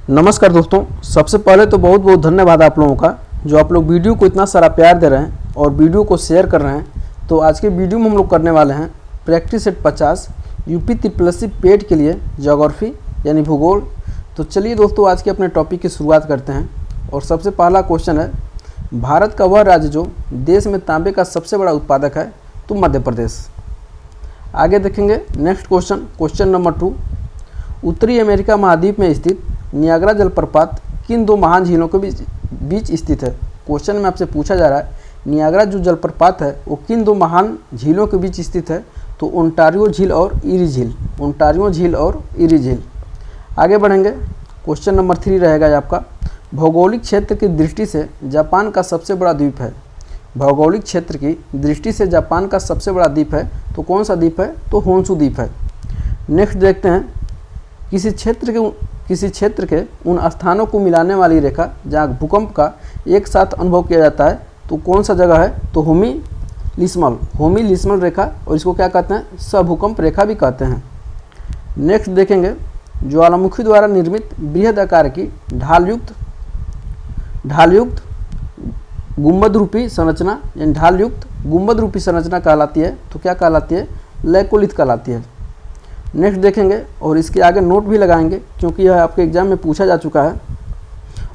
नमस्कार दोस्तों, सबसे पहले तो बहुत बहुत धन्यवाद आप लोगों का जो आप लोग वीडियो को इतना सारा प्यार दे रहे हैं और वीडियो को शेयर कर रहे हैं। तो आज के वीडियो में हम लोग करने वाले हैं practice set 50 UP triple paid के लिए ज्योग्राफी यानी भूगोल। तो चलिए दोस्तों, आज के अपने टॉपिक की शुरुआत करते हैं। और सबसे पहला क्वेश्चन है, भारत का वह राज्य जो देश में तांबे का सबसे बड़ा उत्पादक है, तो मध्य प्रदेश। आगे देखेंगे नेक्स्ट क्वेश्चन नंबर 2, उत्तरी अमेरिका महाद्वीप में स्थित नियाग्रा जलप्रपात किन दो महान झीलों के बीच स्थित है। क्वेश्चन में आपसे पूछा जा रहा है नियाग्रा जो जलप्रपात है वो किन दो महान झीलों के बीच स्थित है, तो ओंटारियो झील और इरी झील। ओंटारियो झील और इरी झील। आगे बढ़ेंगे, क्वेश्चन नंबर 3 रहेगा आपका, भौगोलिक क्षेत्र की दृष्टि से जापान का सबसे बड़ा द्वीप है। भौगोलिक क्षेत्र की दृष्टि से जापान का सबसे बड़ा द्वीप है, तो कौन सा द्वीप है, तो होन्शु द्वीप है। नेक्स्ट देखते हैं, किसी क्षेत्र के उन स्थानों को मिलाने वाली रेखा जहाँ भूकंप का एक साथ अनुभव किया जाता है, तो कौन सा जगह है, तो होमी लिस्मल रेखा, और इसको क्या कहते हैं, सभूकंप रेखा भी कहते हैं। नेक्स्ट देखेंगे, ज्वालामुखी द्वारा निर्मित बृहद आकार की ढालयुक्त गुंबद रूपी संरचना यानी ढालयुक्त गुंबद रूपी संरचना कहलाती है, तो क्या कहलाती है, लैकोलिथ कहलाती है। नेक्स्ट देखेंगे और इसके आगे नोट भी लगाएंगे क्योंकि यह आपके एग्जाम में पूछा जा चुका है।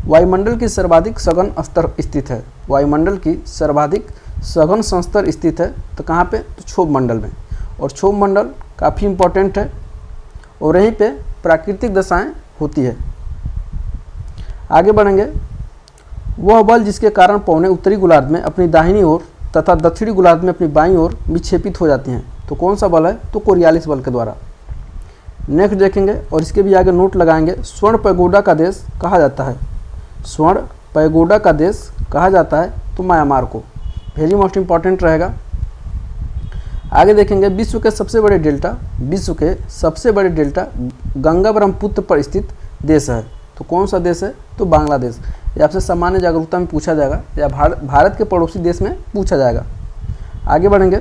वायुमंडल की सर्वाधिक सघन स्तर स्थित है। वायुमंडल की सर्वाधिक सघन संस्तर स्थित है, तो कहाँ पे, तो क्षोभ मंडल में। और क्षोभ मंडल काफ़ी इम्पोर्टेंट है और यहीं पे प्राकृतिक दशाएं होती है। आगे बढ़ेंगे, वह बल जिसके कारण पौने उत्तरी गोलार्ध में अपनी दाहिनी ओर तथा दक्षिणी गोलार्ध में अपनी बाईं ओर विक्षेपित हो जाती हैं, तो कौन सा बल है, तो कोरियालिस बल के द्वारा। नेक्स्ट देखेंगे और इसके भी आगे नोट लगाएंगे, स्वर्ण पैगोडा का देश कहा जाता है। स्वर्ण पैगोडा का देश कहा जाता है, तो म्यांमार को। वेरी मोस्ट इंपॉर्टेंट रहेगा। आगे देखेंगे, विश्व के सबसे बड़े डेल्टा गंगा ब्रह्मपुत्र पर स्थित देश है, तो कौन सा देश है, तो बांग्लादेश। ये आपसे सामान्य जागरूकता में पूछा जाएगा या भारत के पड़ोसी देश में पूछा जाएगा। आगे बढ़ेंगे,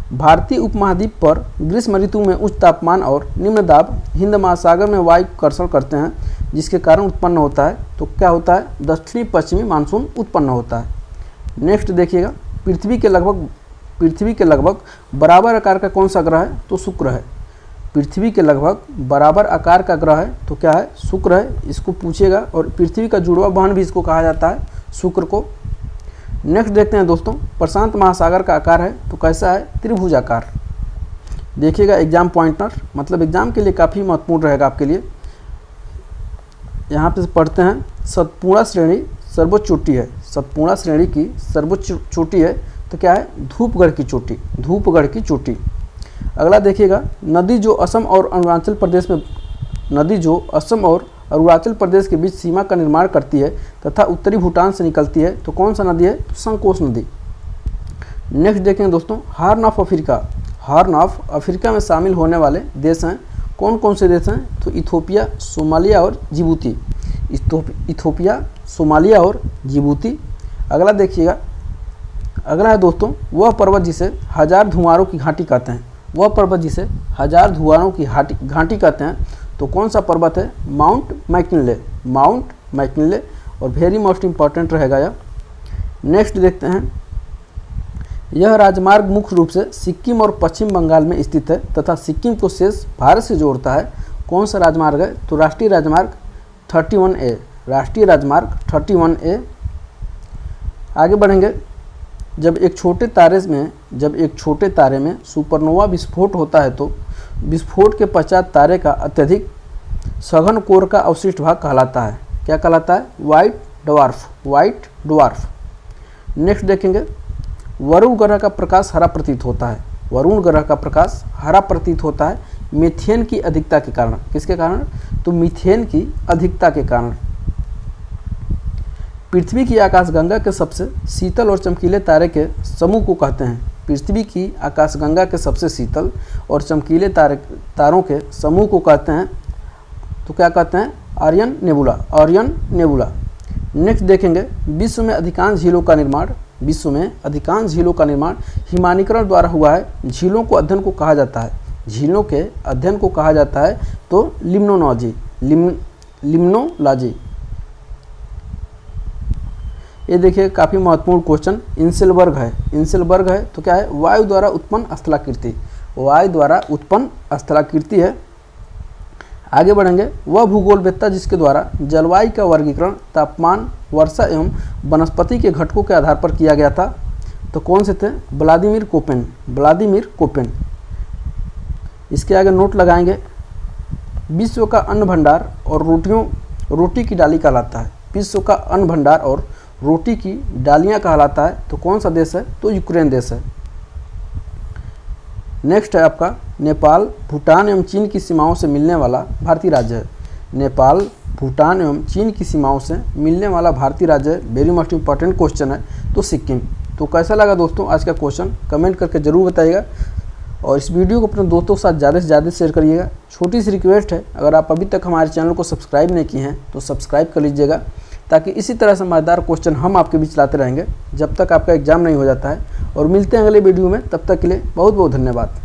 भारतीय उपमहाद्वीप पर ग्रीष्म ऋतु में उच्च तापमान और निम्न दाब हिंद महासागर में वायु कर्षण करते हैं, जिसके कारण उत्पन्न होता है, तो क्या होता है, दक्षिणी पश्चिमी मानसून उत्पन्न होता है। नेक्स्ट देखिएगा, पृथ्वी के लगभग बराबर आकार का कौन सा ग्रह है, तो शुक्र है। पृथ्वी के लगभग बराबर आकार का ग्रह है, तो क्या है, शुक्र है। इसको पूछेगा और पृथ्वी का जुड़वा बहन भी इसको कहा जाता है, शुक्र को। नेक्स्ट देखते हैं दोस्तों, प्रशांत महासागर का आकार है, तो कैसा है, त्रिभुजाकार। देखिएगा एग्जाम पॉइंटर, मतलब एग्जाम के लिए काफ़ी महत्वपूर्ण रहेगा आपके लिए। यहाँ पे पढ़ते हैं, सतपूर्णा श्रेणी सर्वोच्च चोटी है। सतपूर्णा श्रेणी की सर्वोच्च चोटी है, तो क्या है, धूपगढ़ की चोटी। अगला देखिएगा, नदी जो असम और अरुणाचल प्रदेश के बीच सीमा का निर्माण करती है तथा उत्तरी भूटान से निकलती है, तो कौन सा नदी है, तो संकोश नदी। नेक्स्ट देखेंगे दोस्तों, हॉर्न ऑफ अफ्रीका में शामिल होने वाले देश हैं, कौन कौन से देश हैं, तो इथोपिया, सोमालिया और जिबूती। अगला देखिएगा, अगला है दोस्तों, वह पर्वत जिसे हजार धुआरों की घाटी कहते हैं, तो कौन सा पर्वत है, माउंट मैकिनले। और वेरी मोस्ट इंपॉर्टेंट रहेगा यह। नेक्स्ट देखते हैं, यह राजमार्ग मुख्य रूप से सिक्किम और पश्चिम बंगाल में स्थित है तथा सिक्किम को शेष भारत से जोड़ता है, कौन सा राजमार्ग है, तो राष्ट्रीय राजमार्ग 31A। आगे बढ़ेंगे, जब एक छोटे तारे में सुपरनोवा विस्फोट होता है, तो विस्फोट के पश्चात तारे का अत्यधिक सघन कोर का अवशिष्ट भाग कहलाता है, क्या कहलाता है, व्हाइट ड्वार्फ। नेक्स्ट देखेंगे, वरुण ग्रह का प्रकाश हरा प्रतीत होता है मीथेन की अधिकता के कारण। किसके कारण, तो मीथेन की अधिकता के कारण। पृथ्वी की आकाशगंगा के सबसे शीतल और चमकीले तारे के समूह को कहते हैं। पृथ्वी की आकाशगंगा के सबसे शीतल और चमकीले तारों के समूह को कहते हैं, तो क्या कहते हैं, आर्यन नेबुला। नेक्स्ट देखेंगे, विश्व में अधिकांश झीलों का निर्माण हिमानीकरण द्वारा हुआ है। झीलों के अध्ययन को कहा जाता है, तो लिम्नोलॉजी। लिम्नोलॉजी। ये देखिए काफ़ी महत्वपूर्ण क्वेश्चन, इंसेलबर्ग है। इंसेलबर्ग है तो क्या है, वायु द्वारा उत्पन्न स्थलाकृति, वायु द्वारा उत्पन्न स्थलाकृति है। आगे बढ़ेंगे, वह भूगोलवेत्ता जिसके द्वारा जलवायु का वर्गीकरण तापमान, वर्षा एवं वनस्पति के घटकों के आधार पर किया गया था, तो कौन से थे, व्लादिमीर कोपेन, व्लादिमीर कोपेन। इसके आगे नोट लगाएंगे, विश्व का अन्न भंडार और रोटी की डाली कहलाता है, विश्व का अन्न भंडार और रोटी की डालियाँ कहलाता है, तो कौन सा देश है, तो यूक्रेन देश है। नेक्स्ट है आपका, नेपाल, भूटान एवं चीन की सीमाओं से मिलने वाला भारतीय राज्य है। नेपाल, भूटान एवं चीन की सीमाओं से मिलने वाला भारतीय राज्य है, वेरी मस्ट इंपॉर्टेंट क्वेश्चन है, तो सिक्किम। तो कैसा लगा दोस्तों आज का क्वेश्चन, कमेंट करके ज़रूर बताइएगा और इस वीडियो को अपने दोस्तों के साथ ज़्यादा से ज़्यादा शेयर करिएगा। छोटी सी रिक्वेस्ट है, अगर आप अभी तक हमारे चैनल को सब्सक्राइब नहीं किए हैं तो सब्सक्राइब कर लीजिएगा, ताकि इसी तरह से मज़ेदार क्वेश्चन हम आपके बीच लाते रहेंगे जब तक आपका एग्ज़ाम नहीं हो जाता है। और मिलते हैं अगले वीडियो में, तब तक के लिए बहुत बहुत धन्यवाद।